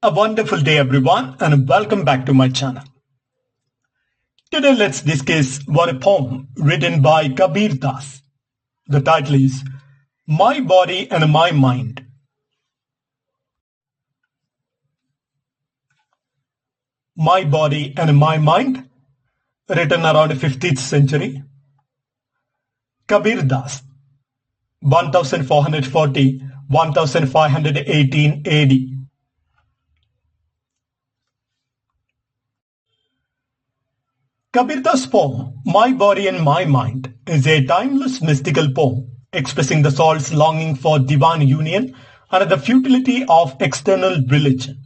A wonderful day, everyone, and welcome back to my channel. Today, let's discuss one poem written by Kabir Das. The title is My Body and My Mind. My Body and My Mind, written around 15th century. Kabir Das, 1440-1518 AD. Kabir Das' poem, My Body and My Mind, is a timeless mystical poem expressing the soul's longing for divine union and the futility of external religion.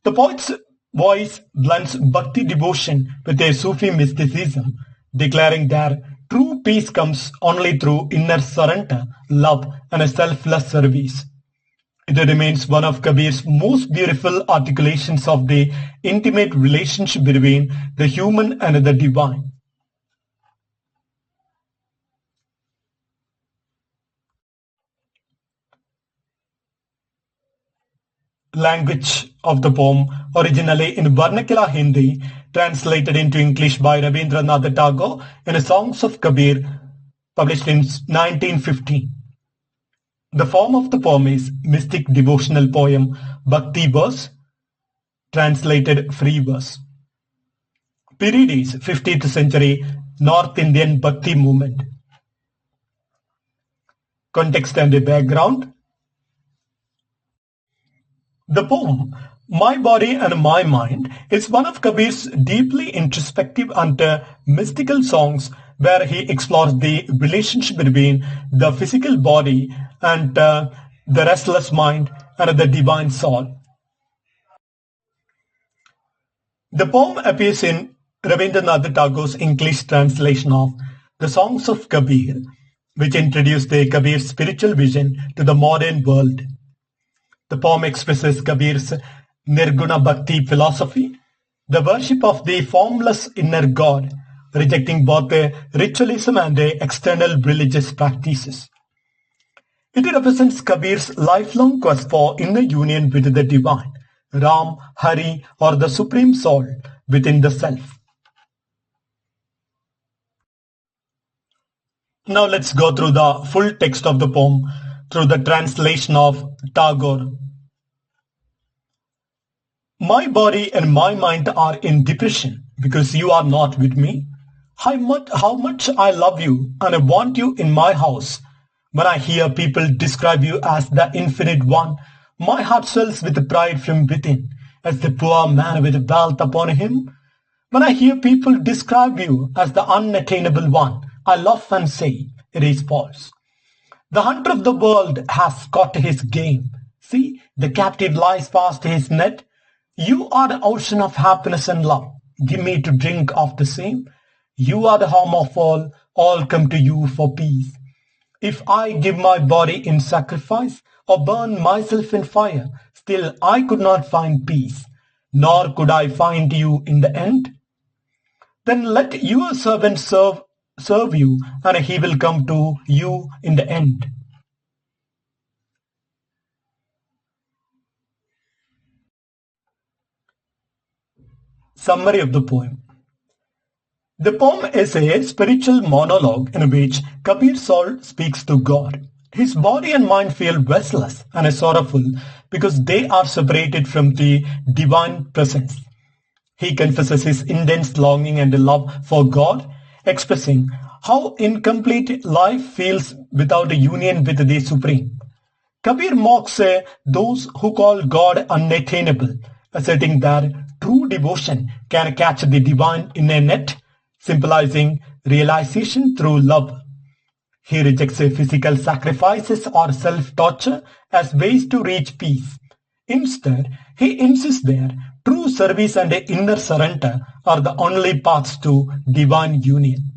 The poet's voice blends bhakti devotion with a Sufi mysticism, declaring that true peace comes only through inner surrender, love, and a selfless service. It remains one of Kabir's most beautiful articulations of the intimate relationship between the human and the divine. Language of the poem, originally in vernacular Hindi, translated into English by Rabindranath Tagore in Songs of Kabir, published in 1915. The form of the poem is mystic devotional poem, bhakti verse, translated free verse. Period is 15th century North Indian bhakti movement. Context and the background. The poem, My Body and My Mind, is one of Kabir's deeply introspective and mystical songs where he explores the relationship between the physical body and the restless mind and the divine soul. The poem appears in Rabindranath Tagore's English translation of the Songs of Kabir, which introduced the Kabir's spiritual vision to the modern world. The poem expresses Kabir's Nirguna Bhakti philosophy, the worship of the formless inner God, rejecting both the ritualism and the external religious practices. It represents Kabir's lifelong quest for inner union with the divine, Ram, Hari, or the Supreme Soul within the self. Now let's go through the full text of the poem through the translation of Tagore. My body and my mind are in depression because you are not with me. How much I love you and I want you in my house. When I hear people describe you as the infinite one, my heart swells with pride from within, as the poor man with wealth upon him. When I hear people describe you as the unattainable one, I laugh and say, it is false. The hunter of the world has caught his game. See, the captive lies fast his net. You are the ocean of happiness and love. Give me to drink of the same. You are the home of all come to you for peace. If I give my body in sacrifice or burn myself in fire, still I could not find peace, nor could I find you in the end. Then let your servant serve you, and he will come to you in the end. Summary of the poem. The poem is a spiritual monologue in which Kabir's soul speaks to God. His body and mind feel restless and sorrowful because they are separated from the divine presence. He confesses his intense longing and love for God, expressing how incomplete life feels without a union with the Supreme. Kabir mocks those who call God unattainable, asserting that true devotion can catch the divine in a net, symbolizing realization through love. He rejects physical sacrifices or self-torture as ways to reach peace. Instead, he insists that true service and inner surrender are the only paths to divine union.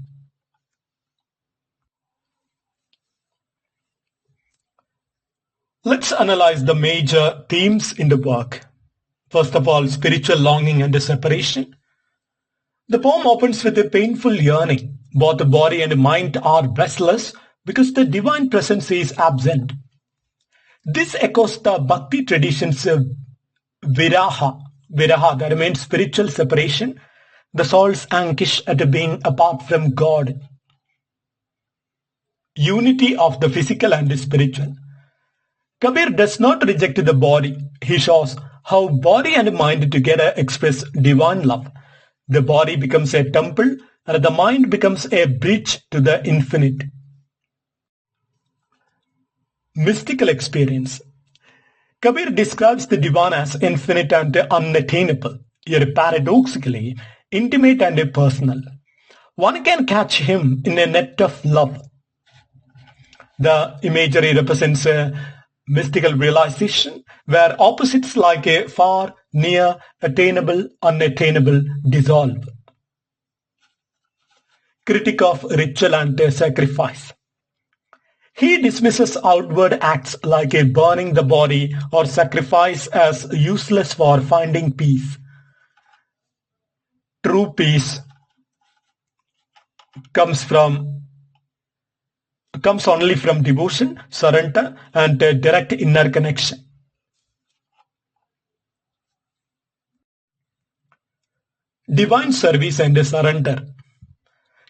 Let's analyze the major themes in the work. First of all, spiritual longing and separation. The poem opens with a painful yearning. Both the body and the mind are restless because the divine presence is absent. This echoes the Bhakti tradition's viraha. Viraha, that means spiritual separation, the soul's anguish at being apart from God. Unity of the physical and the spiritual. Kabir does not reject the body. He shows how body and mind together express divine love. The body becomes a temple and the mind becomes a bridge to the infinite. Mystical experience. Kabir describes the divine as infinite and unattainable, yet paradoxically intimate and personal. One can catch him in a net of love. The imagery represents a mystical realization where opposites like a far, near, attainable, unattainable dissolve. Critic of ritual and sacrifice. He dismisses outward acts like a burning the body or sacrifice as useless for finding peace. True peace comes only from devotion, surrender, and direct inner connection. Divine service and surrender.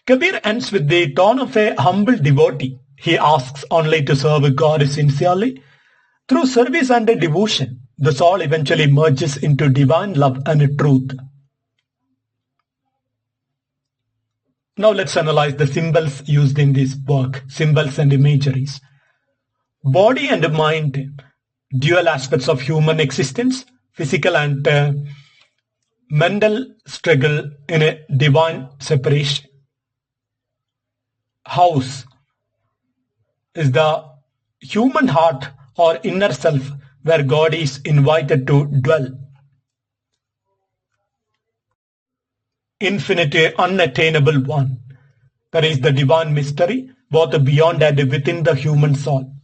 Kabir ends with the tone of a humble devotee. He asks only to serve God sincerely. Through service and devotion, the soul eventually merges into divine love and truth. Now let's analyze the symbols used in this work, symbols and imageries. Body and mind, dual aspects of human existence, physical and mental struggle in a divine separation. House is the human heart or inner self where God is invited to dwell. Infinite, unattainable one. That is the divine mystery, both beyond and within the human soul.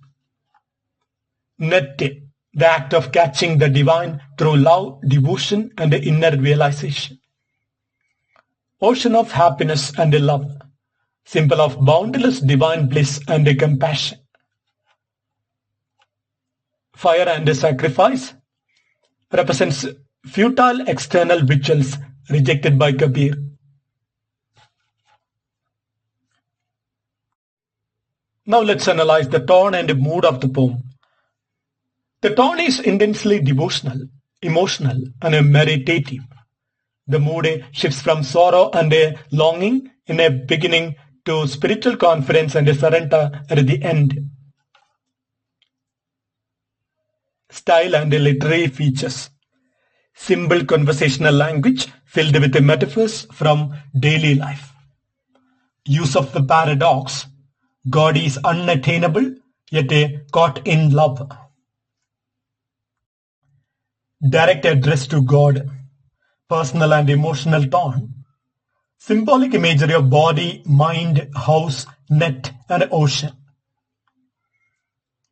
Net, the act of catching the divine through love, devotion, and inner realization. Ocean of happiness and love, symbol of boundless divine bliss and compassion. Fire and sacrifice represents futile external rituals rejected by Kabir. Now let's analyze the tone and mood of the poem. The tone is intensely devotional, emotional, and meditative. The mood shifts from sorrow and longing in a beginning to spiritual confidence and surrender at the end. Style and literary features. Simple conversational language filled with metaphors from daily life. Use of the paradox. God is unattainable, yet caught in love. Direct address to God. Personal and emotional tone. Symbolic imagery of body, mind, house, net, and ocean.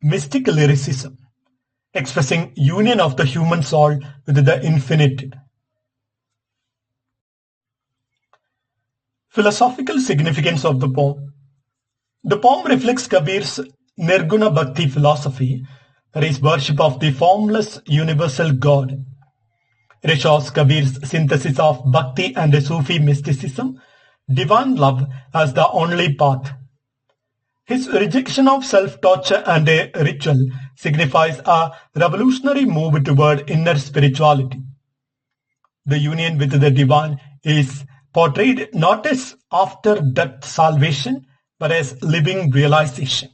Mystic lyricism, expressing union of the human soul with the infinite. Philosophical significance of the poem. The poem reflects Kabir's Nirguna Bhakti philosophy, that is, worship of the formless universal God. It shows Kabir's synthesis of Bhakti and Sufi mysticism, divine love as the only path. His rejection of self-torture and a ritual signifies a revolutionary move toward inner spirituality. The union with the divine is portrayed not as after-death salvation, but as living realization.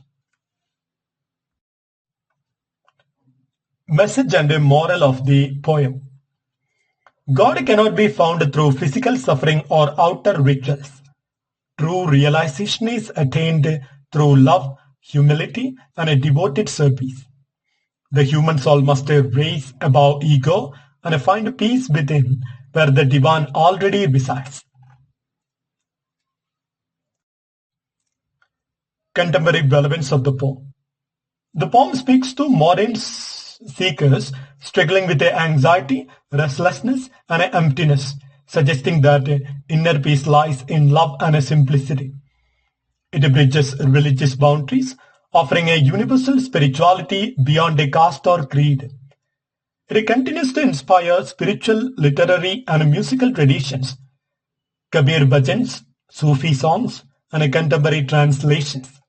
Message and moral of the poem. God cannot be found through physical suffering or outer rituals. True realization is attained through love, humility, and a devoted service. The human soul must rise above ego and find peace within, where the divine already resides. Contemporary relevance of the poem. The poem speaks to modern seekers struggling with anxiety, restlessness, and emptiness, suggesting that inner peace lies in love and simplicity. It bridges religious boundaries, offering a universal spirituality beyond a caste or creed. It continues to inspire spiritual, literary, and musical traditions. Kabir bhajans, Sufi songs, and contemporary translations.